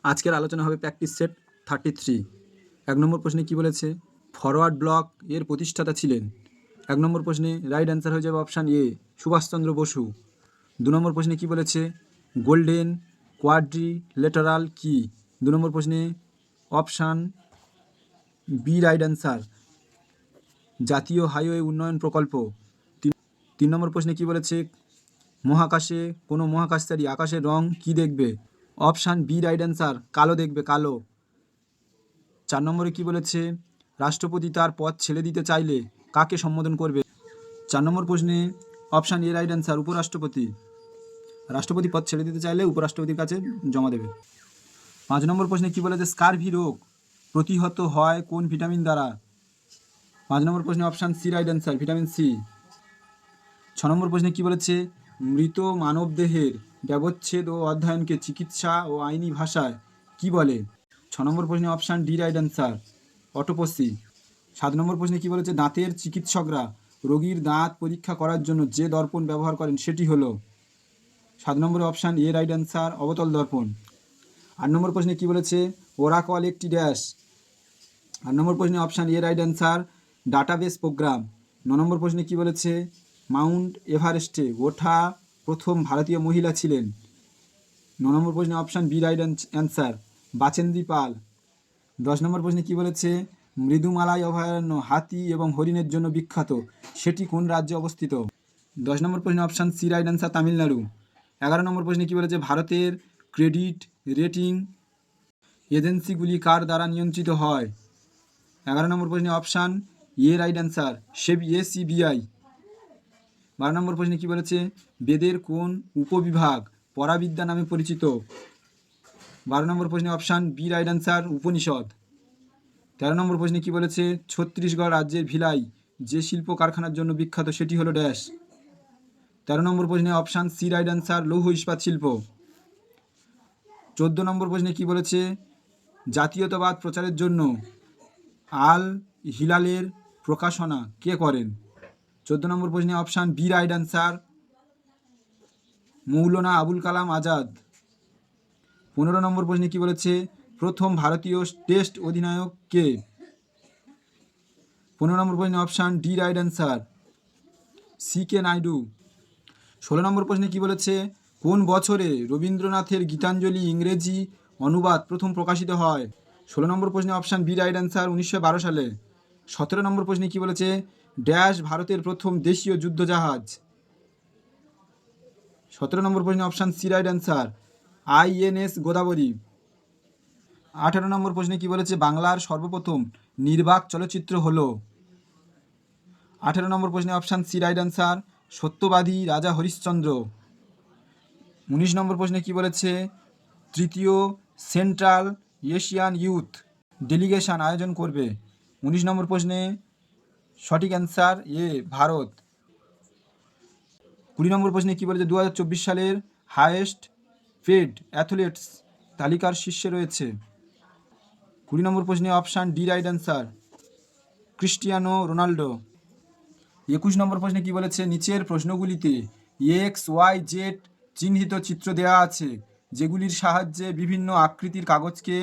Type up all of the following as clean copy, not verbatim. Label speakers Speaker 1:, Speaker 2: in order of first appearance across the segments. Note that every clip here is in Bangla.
Speaker 1: আজকের আলোচনা হবে প্র্যাকটিস সেট 33। 1 নম্বর প্রশ্নে কি বলেছে, ফরওয়ার্ড ব্লক এর প্রতিষ্ঠাতা ছিলেন। 1 নম্বর প্রশ্নে রাইট অ্যান্সার হয়ে যাবে অপশান এ, সুভাষচন্দ্র বসু। 2 নম্বর প্রশ্নে কি বলেছে, গোল্ডেন কোয়াড্রিলেটারাল কি। 2 নম্বর প্রশ্নে অপশান বি রাইট অ্যান্সার, জাতীয় হাইওয়ে উন্নয়ন প্রকল্প। 3 নম্বর প্রশ্নে কি বলেছে, মহাকাশে কোনো মহাকাশচারী আকাশের রং কি দেখবে। অপশান বি রাইট অ্যান্সার, কালো দেখবে, কালো। 4 নম্বরে কি বলেছে, রাষ্ট্রপতি তার পদ ছেড়ে দিতে চাইলে কাকে সম্বোধন করবে। 4 নম্বর প্রশ্নে অপশান এ রাইট অ্যান্সার, উপরাষ্ট্রপতি। রাষ্ট্রপতি পদ ছেড়ে দিতে চাইলে উপরাষ্ট্রপতির কাছে জমা দেবে। 5 নম্বর প্রশ্নে কি বলেছে, স্কারভি রোগ প্রতিহত হয় কোন ভিটামিন দ্বারা। 5 নম্বর প্রশ্নে option C right answer, vitamin C. 6 নম্বর প্রশ্নে কি বলেছে, মৃত মানবদেহের ব্যবচ্ছেদ ও অধ্যয়নকে চিকিৎসা ও আইনি ভাষায় কি বলে। 6 নম্বর প্রশ্নে option D right answer, autopsy. 7 নম্বর প্রশ্নে কি বলেছে, দাঁতের চিকিৎসকরা রোগীর দাঁত পরীক্ষা করার জন্য যে দর্পণ ব্যবহার করেন সেটি হলো। 7 নম্বরে অপশান এ রাইট অ্যান্সার, অবতল দর্পণ। 8 নম্বর প্রশ্নে কি বলেছে, ওরাকল একটি ড্যাশ। 8 নম্বর প্রশ্নে option A right answer, database program. 9 নম্বর প্রশ্নে কি বলেছে, মাউন্ট এভারেস্টে ওঠা প্রথম ভারতীয় মহিলা ছিলেন। 9 নম্বর প্রশ্নে option B right answer, Bachendri Pal. 10 নম্বর প্রশ্নে কি বলেছে, মৃদুমালাই অভয়ারণ্য হাতি এবং হরিণের জন্য বিখ্যাত, সেটি কোন রাজ্যে অবস্থিত। 10 নম্বর প্রশ্নে option C right answer, Tamil Nadu. 11 নম্বর প্রশ্নে কি বলেছে, ভারতের ক্রেডিট রেটিং এজেন্সিগুলি কার দ্বারা নিয়ন্ত্রিত হয়। 11 নম্বর প্রশ্নে option A right answer, SEBI. 12 নম্বর প্রশ্নে কি বলেছে, বেদের কোন উপবিভাগ পরাবিদ্যা নামে পরিচিত। 12 নম্বর প্রশ্নে option B right answer, Upanishad. 13 নম্বর প্রশ্নে কি বলেছে, ছত্তিশগড় রাজ্যের ভিলাই যে শিল্প কারখানার জন্য বিখ্যাত সেটি হলো ড্যাশ। 13 নম্বর প্রশ্নে অপশান সি রাইট অ্যান্সার, লৌহ ইস্পাত শিল্প। 14 নম্বর প্রশ্নে কি বলেছে, জাতীয়তাবাদ প্রচারের জন্য আল হিলালের প্রকাশনা কে করেন। 14 নম্বর প্রশ্নে option B right answer, Maulana Abul Kalam Azad. 15 নম্বর প্রশ্নে কি বলেছে, প্রথম ভারতীয় টেস্ট অধিনায়ক কে। 15 নম্বর প্রশ্নে option D right answer, C K. Naidu. 16 নম্বর প্রশ্নে কি বলেছে, কোন বছরে রবীন্দ্রনাথের গীতাঞ্জলি ইংরেজি অনুবাদ প্রথম প্রকাশিত হয়। 16 নম্বর প্রশ্নে অপশান বি রাইট অ্যান্সার, 1912 সালে। 17 নম্বর প্রশ্নে কি বলেছে, ড্যাশ ভারতের প্রথম দেশীয় যুদ্ধজাহাজ। 17 নম্বর প্রশ্নে option C right answer, INS Godavari. 18 নম্বর প্রশ্নে কি বলেছে, বাংলার সর্বপ্রথম নির্বাক চলচ্চিত্র হলো। 18 নম্বর প্রশ্নে অপশান সি রাইট অ্যান্সার, সত্যবাদী রাজা হরিশ্চন্দ্র। 19 নম্বর প্রশ্নে কি বলেছে, তৃতীয় সেন্ট্রাল এশিয়ান ইউথ ডেলিগেশন আয়োজন করবে। 19 নম্বর প্রশ্নে সঠিক অ্যান্সার এ, ভারত। 20 নম্বর প্রশ্নে কি বলেছে, 2024 সালের হায়েস্ট পেড অ্যাথলেটস তালিকার শীর্ষে রয়েছে। 20 নম্বর প্রশ্নে option D right answer, Cristiano Ronaldo. 21 নম্বর প্রশ্নে কি বলেছে, নিচের প্রশ্নগুলিতে এক্স ওয়াই জেড চিহ্নিত চিত্র দেওয়া আছে, যেগুলির সাহায্যে বিভিন্ন আকৃতির কাগজকে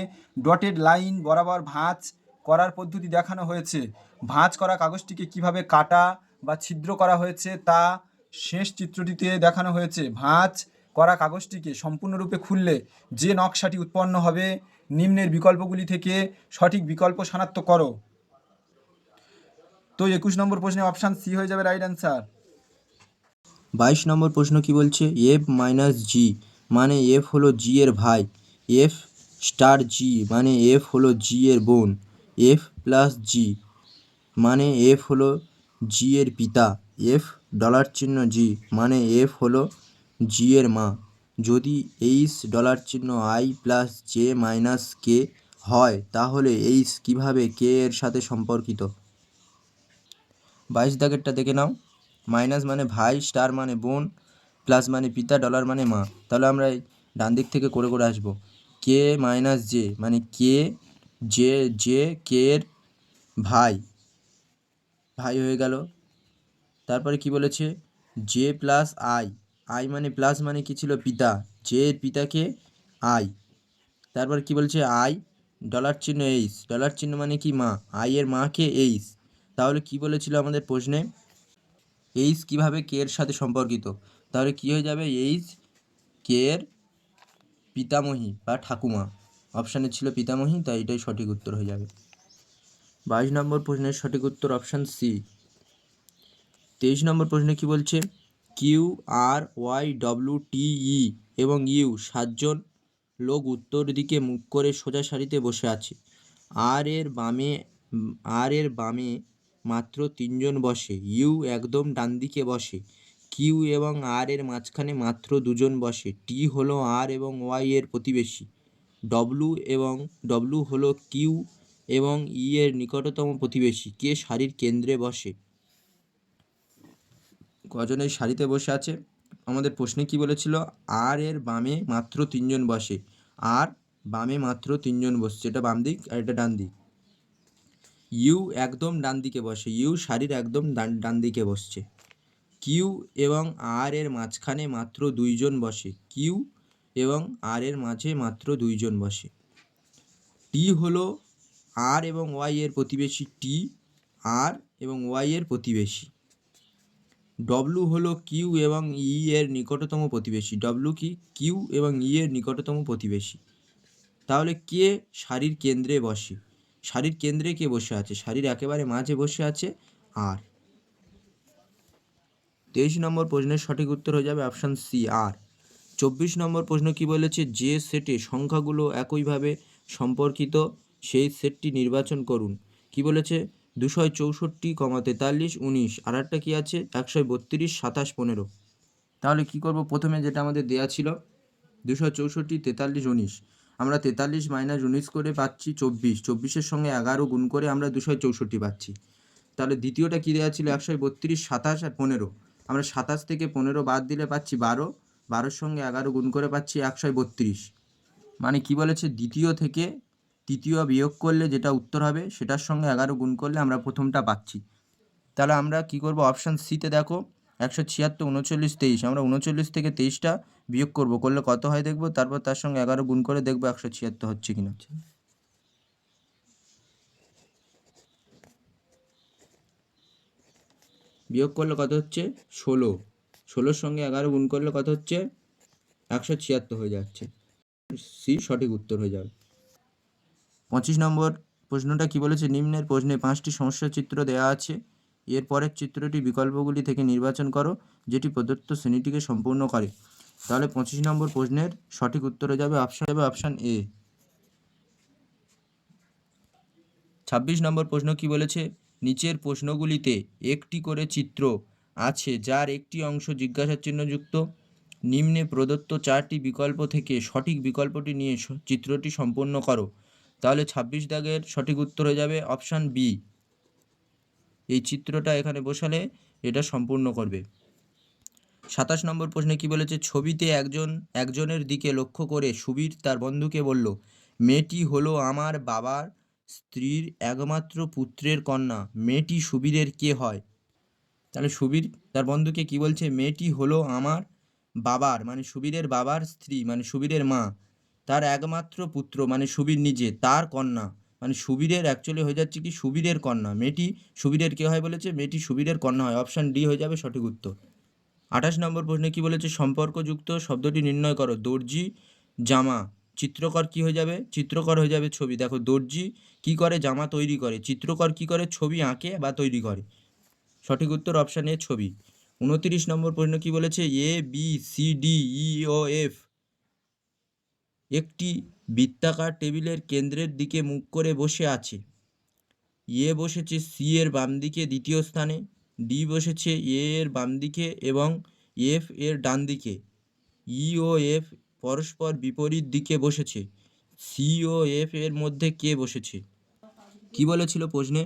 Speaker 1: ডটেড লাইন বরাবর ভাঁজ করার পদ্ধতি দেখানো হয়েছে। ভাঁজ করা কাগজটিকে কিভাবে কাটা বা ছিদ্র করা হয়েছে তা শেষ চিত্রটিতে দেখানো হয়েছে। ভাঁজ করা কাগজটিকে সম্পূর্ণরূপে খুললে যে নকশাটি উৎপন্ন হবে, নিম্নের বিকল্পগুলি থেকে সঠিক বিকল্প শনাক্ত করো। তো 21 নম্বর প্রশ্নে অপশান সি হয়ে যাবে রাইট অ্যান্সার।
Speaker 2: 22 নম্বর প্রশ্ন কি বলছে, এফ মাইনাস জি মানে এফ হলো জি এর ভাই, এফ স্টার জি মানে এফ হলো জি এর বোন, এফ প্লাস জি মানে এফ হলো জি এর পিতা, এফ ডলার চিহ্ন জি মানে এফ হলো জি এর মা। যদি এইচ ডলার চিহ্ন আই প্লাস জে মাইনাস কে হয়, তাহলে এইচ কীভাবে কে এর সাথে সম্পর্কিত। 22 দাগেরটা দেখে নাও। মাইনাস মানে ভাই, স্টার মানে বোন, প্লাস মানে পিতা, ডলার মানে মা। তাহলে আমরা ডান দিক থেকে করে করে আসবো। কে মাইনাস জে মানে কে, জে জে কে এর ভাই, ভাই হয়ে গেল। তারপরে কি বলেছে, জে প্লাস আই, আই মানে প্লাস মানে কি ছিল, পিতা, জে এর পিতাকে আই, তারপর কি বলছে আই ডলার চিহ্ন এইচ, ডলার চিহ্ন মানে কি মা, আই এর মা কে এইচ। তাহলে কি বলেছিল আমাদের প্রশ্নে, এইচ কিভাবে কে এর সাথে সম্পর্কিত, তাহলে কি হয়ে যাবে, এইচ কে এর পিতামহী বা ঠাকুমা। অপশানে ছিল পিতামহী, তাই এটাই সঠিক উত্তর হয়ে যাবে। 22 নম্বর প্রশ্নের সঠিক উত্তর অপশান সি। 23 নম্বর প্রশ্নে কি বলছে, Q R Y W T ই এবং ইউ 7জন লোক উত্তর দিকে মুখ করে সোজা সারিতে বসে আছে। আর এর বামে মাত্র 3জন বসে, ইউ একদম ডান দিকে বসে, কিউ এবং আর এর মাঝখানে মাত্র 2জন বসে, টি হলো আর এবং ওয়াই এর প্রতিবেশী, ডব্লু হলো কিউ এবং ই এর নিকটতম প্রতিবেশী, কে সারির কেন্দ্রে বসে। কজন এই সারিতে বসে আছে, আমাদের প্রশ্নে কি বলেছিল, আর এর বামে মাত্র 3জন বসে, আর বামে মাত্র 3জন বসছে, এটা বাম দিক আর এটা ডান দিক। ইউ একদম ডান দিকে বসে, ইউ সারির একদম ডান দিকে বসছে। কিউ এবং আর এর মাঝখানে মাত্র 2জন বসে, কিউ এবং আর এর মাঝে মাত্র 2জন বসে। টি হলো আর এবং ওয়াই এর প্রতিবেশী, টি আর এবং ওয়াই এর প্রতিবেশী। ডব্লু হলো কিউ এবং ই এর নিকটতম প্রতিবেশী, ডব্লু কি, কিউ এবং ই এর নিকটতম প্রতিবেশী। তাহলে কে সারির কেন্দ্রে বসে, সারির কেন্দ্রে কে বসে আছে, সারির একেবারে মাঝে বসে আছে আর। 23 নম্বর প্রশ্নের সঠিক উত্তর হয়ে যাবে অপশান সি আর। 24 নম্বর প্রশ্ন কি বলেছে, যে সেটে সংখ্যাগুলো একইভাবে সম্পর্কিত সেই সেটটি নির্বাচন করুন। কি বলেছে, 264, 43, 19, আর একটা কী আছে 132, 27, 15। তাহলে কি করব, প্রথমে যেটা আমাদের দেয়া ছিল 264, 43, 19, আমরা 43 মাইনাস 19 করে পাচ্ছি 24, 24-এর সঙ্গে 11 গুণ করে আমরা 264 পাচ্ছি। তাহলে দ্বিতীয়টা কী দেওয়া ছিল 132, 27 আর 15, আমরা 27 থেকে 15 বাদ দিলে পাচ্ছি 12, 12-র সঙ্গে 11 গুণ করে পাচ্ছি 132। মানে কি বলেছে, দ্বিতীয় থেকে তৃতীয় বিয়োগ করলে যেটা উত্তর হবে সেটার সঙ্গে 11 গুণ করলে আমরা প্রথমটা পাচ্ছি। তাহলে আমরা কি করব, অপশান সিতে দেখো 176, 39, 23, আমরা 39 থেকে 23টা বিয়োগ করব, করলে কত হয় দেখব, তারপর তার সঙ্গে 11 গুণ করে দেখব 176 হচ্ছে কিনা। বিয়োগ করলে কত হচ্ছে 16, 16-র সঙ্গে 11 গুণ করলে কত হচ্ছে 176 হয়ে যাচ্ছে, সি সঠিক উত্তর হয়ে যাবে। 25 নম্বর প্রশ্নটা কি বলেছে, নিম্নের প্রশ্নে 5টি সমস্যা চিত্র দেওয়া আছে, এর পরের চিত্রটি বিকল্পগুলি থেকে নির্বাচন করো যেটি প্রদত্ত শ্রেণীটিকে সম্পূর্ণ করে। তাহলে 25 নম্বর প্রশ্নের সঠিক উত্তর হয়ে যাবে অপশান এ। 26 নম্বর প্রশ্ন কি বলেছে, নিচের প্রশ্নগুলিতে একটি করে চিত্র আছে যার একটি অংশ জিজ্ঞাসা চিহ্নযুক্ত, নিম্নে প্রদত্ত 4টি বিকল্প থেকে সঠিক বিকল্পটি নিয়ে চিত্রটি সম্পন্ন করো। তাহলে 26 দাগের সঠিক উত্তর হয়ে যাবে অপশান বি, এই চিত্রটা এখানে বসালে এটা সম্পূর্ণ করবে। 27 নম্বর প্রশ্নে কি বলেছে, ছবিতে একজনের দিকে লক্ষ্য করে সুবীর তার বন্ধুকে বলল, মেয়েটি হলো আমার বাবার স্ত্রীর একমাত্র পুত্রের কন্যা, মেয়েটি সুবীরের কে হয়। তাহলে সুবীর তার বন্ধুকে কি বলছে, মেয়েটি হলো আমার বাবার মানে সুবীরের বাবার স্ত্রী মানে সুবীরের মা, তার একমাত্র পুত্র মানে সুবীর নিজে, তার কন্যা মানে সুবীরের অ্যাকচুয়ালি হয়ে যাচ্ছে কি সুবীরের কন্যা, মেয়েটি সুবীরের কে হয় বলেছে, মেয়েটি সুবীরের কন্যা হয়, অপশান ডি হয়ে যাবে সঠিক উত্তর। 28 নম্বর প্রশ্নে কি বলেছে, সম্পর্কযুক্ত শব্দটি নির্ণয় করো। দর্জি জামা, চিত্রকর কি হয়ে যাবে, চিত্রকর হয়ে যাবে ছবি। দেখো দর্জি কি করে, জামা তৈরি করে, চিত্রকর কি করে, ছবি আঁকে বা তৈরি করে। সঠিক উত্তর অপশান এ ছবি। 29 নম্বর প্রশ্ন কি বলেছে, A B C D E O F একটি বৃত্তাকার টেবিলের কেন্দ্রের দিকে মুখ করে বসে আছে। এ বসেছে সি এর বাম দিকে দ্বিতীয় স্থানে, ডি বসেছে এ এর বাম দিকে এবং এফ এর ডান দিকে, ই ও এফ পরস্পর বিপরীত দিকে বসেছে, সি ও এফ এর মধ্যে কে বসেছে। কি বলেছিল প্রশ্নে,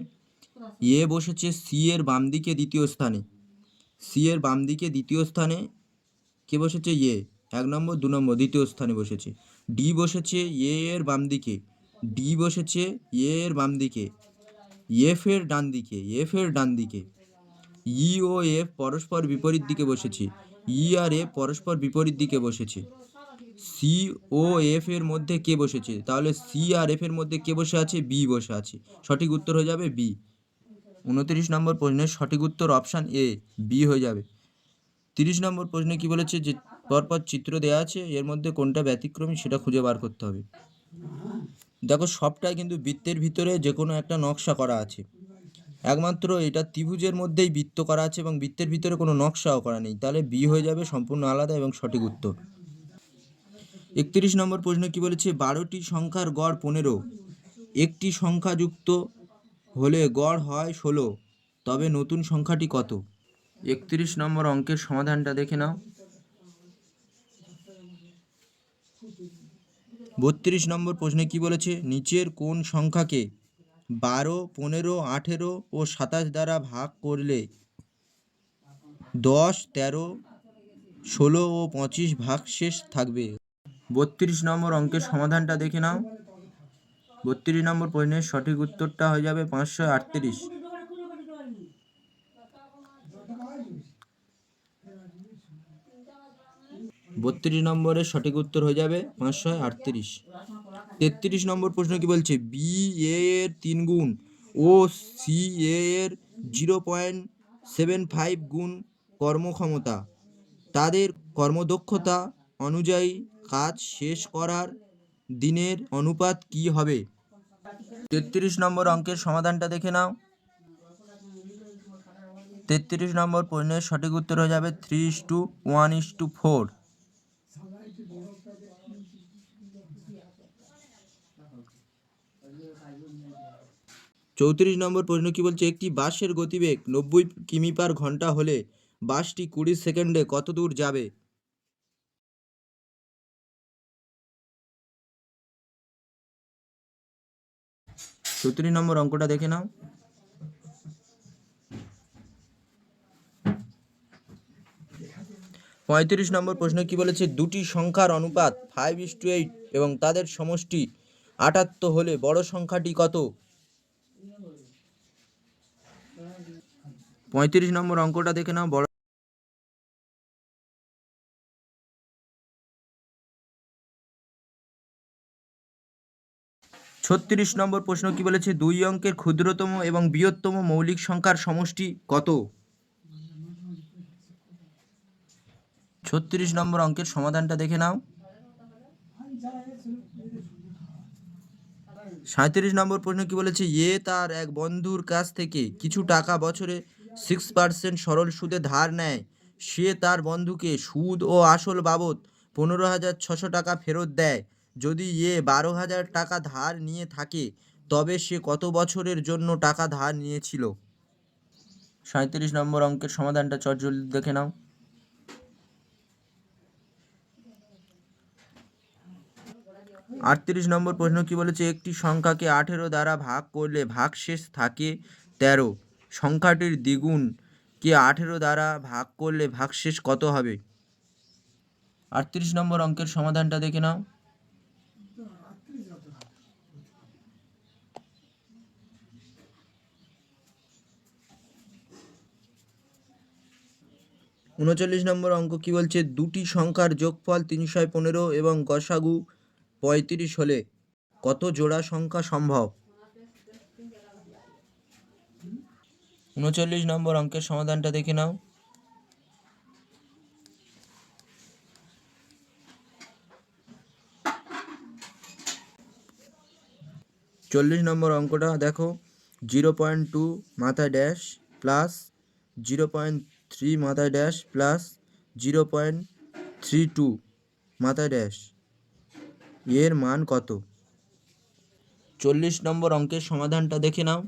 Speaker 2: এ বসেছে সি এর বাম দিকে দ্বিতীয় স্থানে, সি এর বাম দিকে দ্বিতীয় স্থানে কে বসেছে, এ 1 নম্বর 2 নম্বর দ্বিতীয় স্থানে বসেছে। ডি বসেছে এ এর বাম দিকে, ডি বসেছে এ এর বাম দিকে, এফ এর ডান দিকে, ই ও এফ পরস্পর বিপরীত দিকে বসেছে, ই আর এফ পরস্পর বিপরীত দিকে বসেছে, সি ও এফ এর মধ্যে কে বসেছে, তাহলে সি আর এফ এর মধ্যে কে বসে আছে, বি বসে আছে। সঠিক উত্তর হয়ে যাবে বি। 29 নম্বর প্রশ্নের সঠিক উত্তর অপশান এ, বি হয়ে যাবে। 30 নম্বর প্রশ্নে কি বলেছে, যে পরপর চিত্র দেওয়া আছে, এর মধ্যে কোনটা ব্যতিক্রমী সেটা খুঁজে বার করতে হবে। দেখো সবটাই কিন্তু বৃত্তের ভিতরে যে কোনো একটা নকশা করা আছে, একমাত্র এটা ত্রিভুজের মধ্যেই বৃত্ত করা আছে এবং বৃত্তের ভিতরে কোনো নকশাও করা নেই, তাহলে বি হয়ে যাবে সম্পূর্ণ আলাদা এবং সঠিক উত্তর। 31 নম্বর প্রশ্ন কি বলেছে, 12টি সংখ্যার গড় 15, একটি সংখ্যা যুক্ত হলে গড় হয় 16, তবে নতুন সংখ্যাটি কত? 31 নম্বর অঙ্কের সমাধানটা দেখে নাও। 32 নম্বর প্রশ্নে কি বলেছে, নিচের কোন সংখ্যাকে 12, 15, 18 ও 27 দ্বারা ভাগ করলে 10, 13, 16 ও 25 ভাগশেষ থাকবে? 32 নম্বর অঙ্কের সমাধানটা দেখে নাও। 32 নম্বর প্রশ্নের সঠিক উত্তরটা হয়ে যাবে 538। 32 নম্বরের সঠিক উত্তর হয়ে যাবে 538। 33 নম্বর প্রশ্ন কি বলছে, বি এ এর 3 গুণ ও সি এ এর 0.75 গুণ কর্মক্ষমতা, তাদের কর্মদক্ষতা অনুযায়ী কাজ শেষ করার দিনের অনুপাত কি হবে? 33 নম্বর অঙ্কের সমাধানটা দেখে নাও। 33 নম্বর প্রশ্নের সঠিক উত্তর হয়ে যাবে 3:1:4। 34 নম্বর প্রশ্ন কি বলছে, একটি বাসের গতিবেগ 90 কিমি/ঘন্টা হলে বাসটি 20 সেকেন্ডে কত দূর যাবে? 34 নম্বর অঙ্কটা দেখে নাও। 35 নম্বর প্রশ্ন কি বলেছে, দুটি সংখ্যার অনুপাত 5:8 এবং তাদের সমষ্টি 78 হলে বড় সংখ্যাটি কত? 35 নম্বর অঙ্কটা দেখে নাও। 36 নম্বর প্রশ্ন কি বলেছে, দুই অঙ্কের ক্ষুদ্রতম এবং বৃহত্তম মৌলিক সংখ্যার সমষ্টি কত? 36 নম্বর অঙ্কের সমাধানটা দেখে নাও। 37 নম্বর প্রশ্ন কি বলেছে, এ তার এক বন্ধুর কাছ থেকে কিছু টাকা বছরে 6% সরল সুদে ধার নেয়, সে তার বন্ধুকে সুদ ও আসল বাবদ 15,600 টাকা ফেরত দেয়। যদি এ 12,000 টাকা ধার নিয়ে থাকে তবে সে কত বছরের জন্য টাকা ধার নিয়েছিল? 37 নম্বর অঙ্কের সমাধানটা চটজলদি দেখে নাও। 38 নম্বর প্রশ্ন কি বলেছে, একটি সংখ্যাকে 18 দ্বারা ভাগ করলে ভাগশেষ থাকে 13, সংখ্যাটির দ্বিগুণকে 18 দ্বারা ভাগ করলে ভাগশেষ কত হবে? 38 নম্বর অঙ্কের সমাধানটা দেখে নাও। 39 নম্বর অঙ্ক কি বলছে, দুটি সংখ্যার যোগফল 315 এবং গসাগু 35 হলে কত জোড়া সংখ্যা সম্ভব? 39 নম্বর অঙ্কের সমাধানটা দেখে নাও। 40 নম্বর অঙ্কটা দেখো, 0.2 মাথায় ড্যাশ প্লাস 0.3 মাথায় ড্যাশ প্লাস 0.32 মাথায় ড্যাশ এর মান কত? 40 নম্বর অঙ্কের সমাধানটা দেখে নাও।